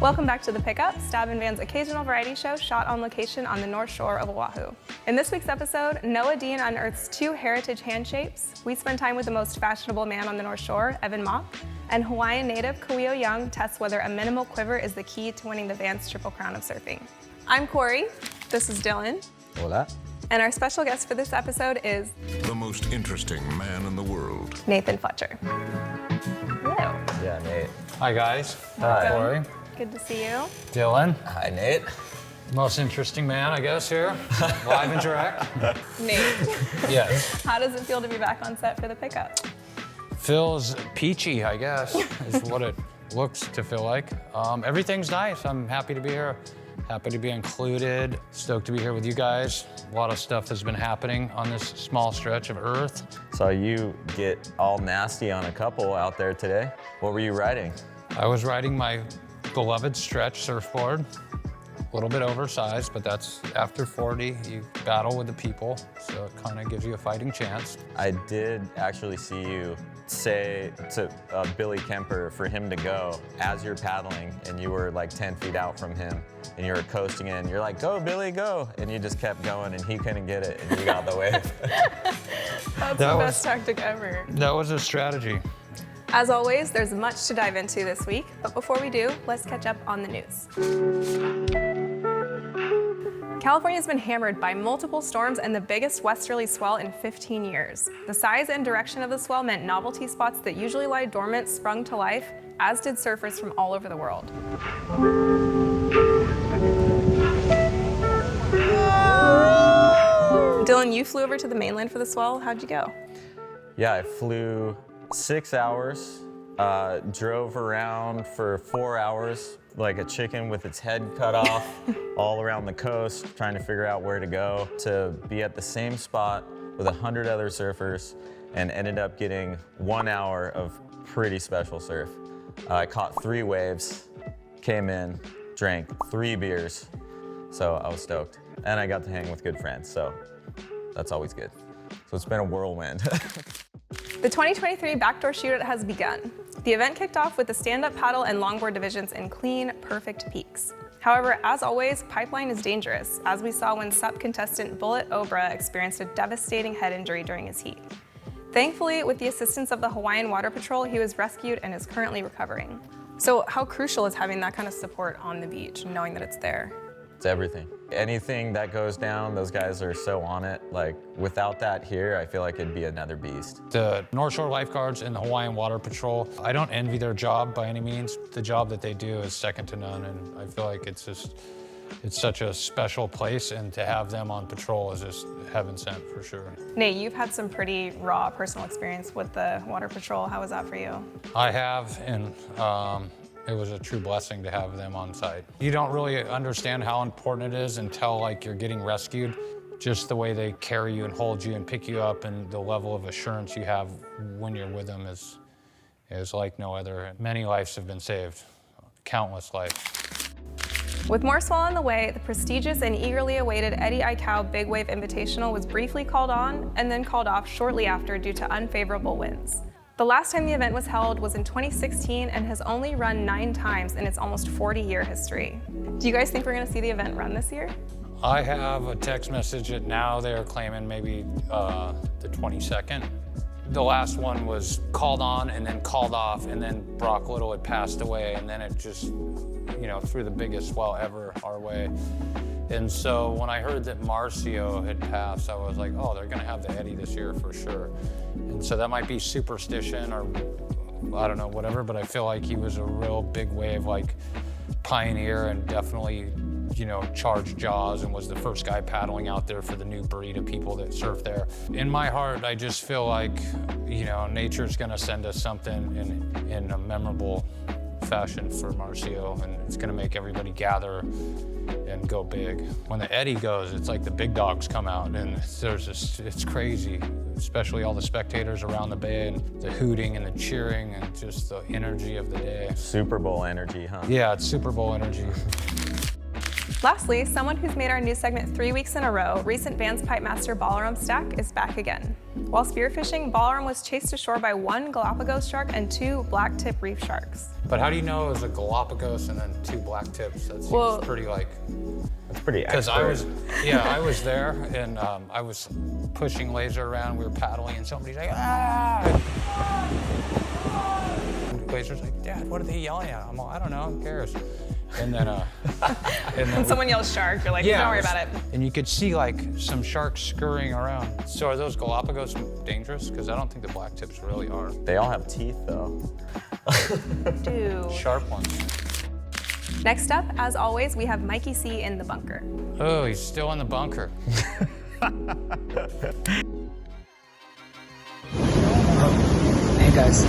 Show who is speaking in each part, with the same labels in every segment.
Speaker 1: Welcome back to The Pickup, Stab and Van's occasional variety show shot on location on the North Shore of Oahu. In this week's episode, Noah Dean unearths 2 heritage hand shapes. We spend time with the most fashionable man on the North Shore, Evan Mock, and Hawaiian native Kauio Young tests whether a minimal quiver is the key to winning the Vans Triple Crown of surfing. I'm Corey. This is Dylan.
Speaker 2: Hola.
Speaker 1: And our special guest for this episode is
Speaker 3: the most interesting man in the world,
Speaker 1: Nathan Fletcher. Hello.
Speaker 2: Yeah, Nate.
Speaker 4: Hi, guys.
Speaker 2: Hi.
Speaker 4: Corey.
Speaker 1: Good to see you.
Speaker 4: Dylan.
Speaker 2: Hi, Nate.
Speaker 4: Most interesting man, I guess, here. Live and direct.
Speaker 1: Nate,
Speaker 4: Yes.
Speaker 1: how does it feel to be back on set for The Pickup?
Speaker 4: Feels peachy, I guess, is what it looks to feel like. Everything's nice. I'm happy to be here. Happy to be included. Stoked to be here with you guys. A lot of stuff has been happening on this small stretch of Earth.
Speaker 2: Saw you get all nasty on a couple out there today. What were you riding?
Speaker 4: I was riding my beloved stretch surfboard. A little bit oversized, but that's after 40, you battle with the people, so it kind of gives you a fighting chance.
Speaker 2: I did actually see you say to Billy Kemper for him to go as you're paddling, and you were like 10 feet out from him, and you were coasting in. You're like, go, Billy, go. And you just kept going, and he couldn't get it, and you got the wave.
Speaker 1: That's the best tactic ever.
Speaker 4: That was a strategy.
Speaker 1: As always, there's much to dive into this week, but before we do, let's catch up on the news. California's been hammered by multiple storms and the biggest westerly swell in 15 years. The size and direction of the swell meant novelty spots that usually lie dormant sprung to life, as did surfers from all over the world. Dylan, you flew over to the mainland for the swell. How'd you go?
Speaker 2: Yeah, I flew 6 hours, drove around for 4 hours like a chicken with its head cut off all around the coast, trying to figure out where to go, to be at the same spot with 100 other surfers, and ended up getting 1 hour of pretty special surf. I caught 3 waves, came in, drank 3 beers, so I was stoked. And I got to hang with good friends, so that's always good. So it's been a whirlwind.
Speaker 1: The 2023 Backdoor Shootout has begun. The event kicked off with the stand-up paddle and longboard divisions in clean, perfect peaks. However, as always, pipeline is dangerous, as we saw when SUP contestant Bullet Obra experienced a devastating head injury during his heat. Thankfully, with the assistance of the Hawaiian Water Patrol, he was rescued and is currently recovering. So how crucial is having that kind of support on the beach, knowing that it's there?
Speaker 2: It's everything. Anything that goes down, those guys are so on it. Like, without that here, I feel like it'd be another beast.
Speaker 4: The North Shore lifeguards and the Hawaiian Water Patrol, I don't envy their job by any means. The job that they do is second to none, and I feel like it's such a special place, and to have them on patrol is just heaven sent for sure.
Speaker 1: Nate, you've had some pretty raw personal experience with the Water Patrol. How was that for you?
Speaker 4: I have, and it was a true blessing to have them on site. You don't really understand how important it is until like you're getting rescued. Just the way they carry you and hold you and pick you up, and the level of assurance you have when you're with them is like no other. Many lives have been saved, countless lives.
Speaker 1: With more swell on the way, the prestigious and eagerly awaited Eddie Aikau Big Wave Invitational was briefly called on and then called off shortly after due to unfavorable winds. The last time the event was held was in 2016 and has only run 9 times in its almost 40-year history. Do you guys think we're gonna see the event run this year?
Speaker 4: I have a text message that now they're claiming maybe the 22nd. The last one was called on and then called off, and then Brock Little had passed away, and then it just, threw the biggest swell ever our way. And so when I heard that Marcio had passed, I was like, oh, they're gonna have the Eddie this year for sure. And so that might be superstition or I don't know, whatever, but I feel like he was a real big wave, like pioneer, and definitely, charged jaws and was the first guy paddling out there for the new breed of people that surf there. In my heart, I just feel like, nature's gonna send us something in a memorable fashion for Marcio, and it's gonna make everybody gather and go big. When the Eddie goes, it's like the big dogs come out, and it's crazy, especially all the spectators around the bay and the hooting and the cheering and just the energy of the day.
Speaker 2: Super Bowl energy, huh?
Speaker 4: Yeah, it's Super Bowl energy.
Speaker 1: Lastly, someone who's made our news segment 3 weeks in a row, recent Vans pipe master Balaram Stack is back again. While spearfishing, Balaram was chased ashore by 1 Galapagos shark and 2 blacktip reef sharks.
Speaker 4: But how do you know it was a Galapagos and then 2 black tips? That seems pretty like...
Speaker 2: That's pretty
Speaker 4: Because
Speaker 2: expert.
Speaker 4: I was there and I was pushing laser around, we were paddling and somebody's like, ah! And laser's like, Dad, what are they yelling at? I'm like, I don't know, who cares? And then,
Speaker 1: When someone yells shark, you're like, don't worry about it.
Speaker 4: And you could see like some sharks scurrying around. So are those Galapagos dangerous? Because I don't think the black tips really are.
Speaker 2: They all have teeth though.
Speaker 1: Dude.
Speaker 4: Sharp ones.
Speaker 1: Next up, as always, we have Mikey C in the bunker.
Speaker 4: Oh, he's still in the bunker.
Speaker 5: Hey guys,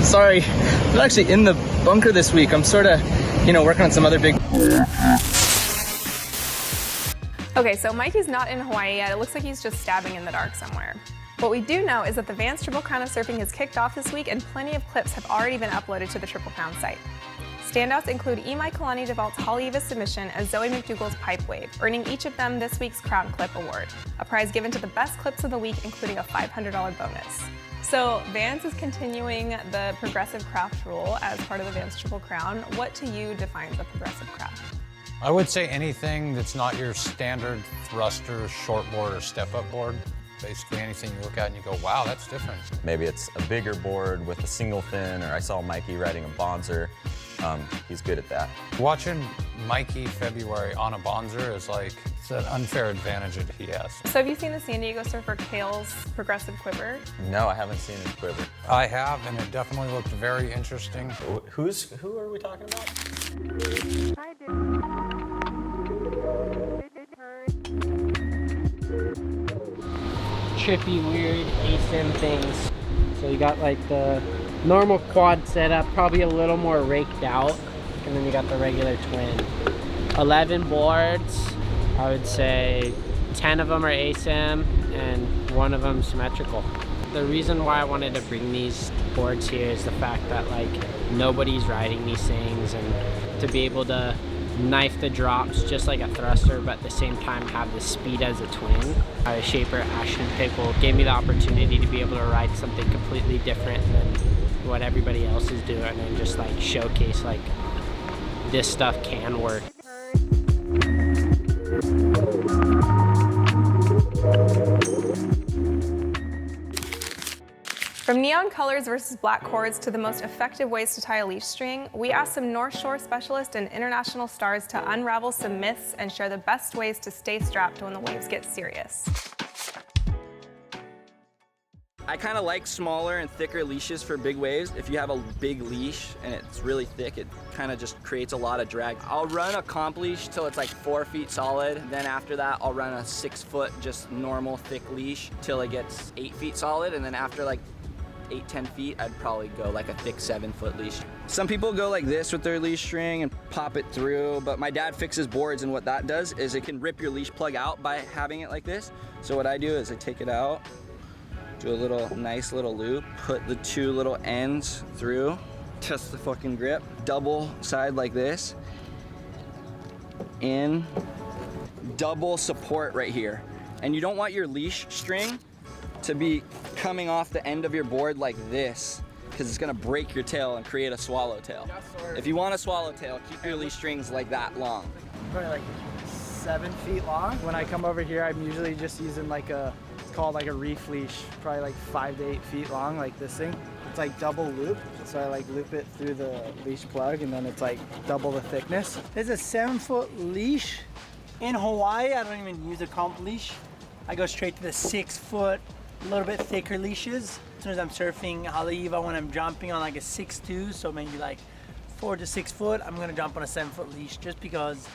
Speaker 5: sorry, I'm actually in the bunker this week. I'm sort of, working on some other big...
Speaker 1: Okay, so Mikey's not in Hawaii yet. It looks like he's just stabbing in the dark somewhere. What we do know is that the Vans Triple Crown of Surfing has kicked off this week and plenty of clips have already been uploaded to the Triple Crown site. Standouts include Imai Kalani DeVault's Haleiwa submission and Zoe McDougall's Pipe Wave, earning each of them this week's Crown Clip Award, a prize given to the best clips of the week, including a $500 bonus. So Vans is continuing the progressive craft rule as part of the Vans Triple Crown. What to you defines a progressive craft?
Speaker 4: I would say anything that's not your standard thruster, shortboard, or step-up board. Basically anything you look at and you go, wow, that's different.
Speaker 2: Maybe it's a bigger board with a single fin, or I saw Mikey riding a Bonzer. He's good at that.
Speaker 4: Watching Mikey February on a Bonzer is like, it's an unfair advantage that he has.
Speaker 1: So have you seen the San Diego surfer Kale's progressive quiver?
Speaker 2: No, I haven't seen his quiver.
Speaker 4: I have, and it definitely looked very interesting.
Speaker 2: Who are we talking about?
Speaker 6: Trippy, weird ASIM things. So you got like the normal quad setup, probably a little more raked out, and then you got the regular twin. 11 boards, I would say 10 of them are ASIM and 1 of them symmetrical. The reason why I wanted to bring these boards here is the fact that like nobody's riding these things, and to be able to knife the drops just like a thruster, but at the same time have the speed as a twin. Shaper Ashton Pickle gave me the opportunity to be able to ride something completely different than what everybody else is doing, and just like showcase like this stuff can work.
Speaker 1: From neon colors versus black cords to the most effective ways to tie a leash string, we asked some North Shore specialists and international stars to unravel some myths and share the best ways to stay strapped when the waves get serious.
Speaker 7: I kind of like smaller and thicker leashes for big waves. If you have a big leash and it's really thick, it kind of just creates a lot of drag. I'll run a comp leash till it's like 4 feet solid. Then after that, I'll run a 6 foot, just normal thick leash till it gets 8 feet solid. And then after like 8-10 feet, I'd probably go like a thick 7-foot leash. Some people go like this with their leash string and pop it through, but my dad fixes boards, and what that does is it can rip your leash plug out by having it like this. So what I do is I take it out, do a nice little loop, put the 2 little ends through, test the fucking grip, double side like this, in, double support right here. And you don't want your leash string to be coming off the end of your board like this, because it's gonna break your tail and create a swallowtail. If you want a swallowtail, keep your leash strings like that long.
Speaker 8: Probably like 7 feet long. When I come over here, I'm usually just using like it's called like a reef leash, probably like 5 to 8 feet long, like this thing. It's like double loop, so I like loop it through the leash plug, and then it's like double the thickness. There's a 7-foot leash. In Hawaii, I don't even use a comp leash. I go straight to the 6-foot, a little bit thicker leashes. As soon as I'm surfing Haleiwa, when I'm jumping on like a 6'2", so maybe like 4 to 6 foot, I'm gonna jump on a 7-foot leash, just because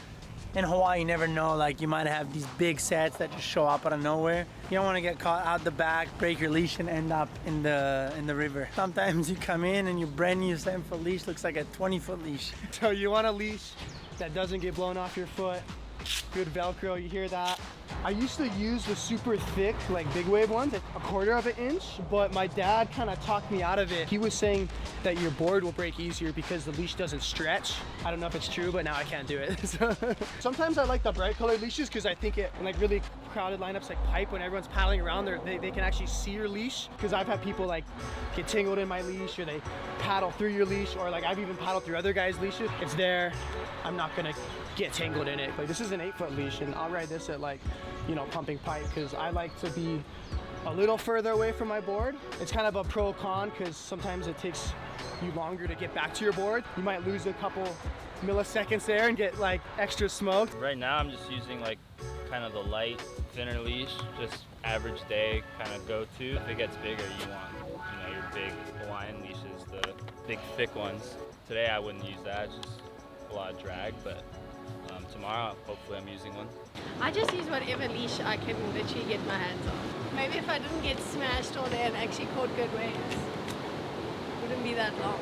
Speaker 8: in Hawaii, you never know, like you might have these big sets that just show up out of nowhere. You don't want to get caught out the back, break your leash, and end up in the river. Sometimes you come in and your brand new 7-foot leash looks like a 20-foot leash. So you want a leash that doesn't get blown off your foot, Good Velcro, you hear that? I used to use the super thick, like big wave ones, a 1/4 of an inch, but my dad kind of talked me out of it. He was saying that your board will break easier because the leash doesn't stretch. I don't know if it's true, but now I can't do it. Sometimes I like the bright colored leashes because I think it, in like really crowded lineups like pipe, when everyone's paddling around, they can actually see your leash. Because I've had people like get tangled in my leash, or they paddle through your leash, or like I've even paddled through other guys' leashes. It's there, I'm not gonna get tangled in it. Like this is an 8-foot leash, and I'll ride this at like, you know, pumping pipe, because I like to be a little further away from my board. It's kind of a pro con because sometimes it takes you longer to get back to your board. You might lose a couple milliseconds there and get like extra smoked.
Speaker 9: Right now I'm just using like kind of the light, thinner leash, just average day kind of go-to. If it gets bigger, you want, you know, your big Hawaiian leashes, the big thick ones. Today I wouldn't use that, it's just a lot of drag, but tomorrow hopefully I'm using one.
Speaker 10: I just use whatever leash I can literally get my hands on. Maybe if I didn't get smashed all day and actually caught good waves, it wouldn't be that long.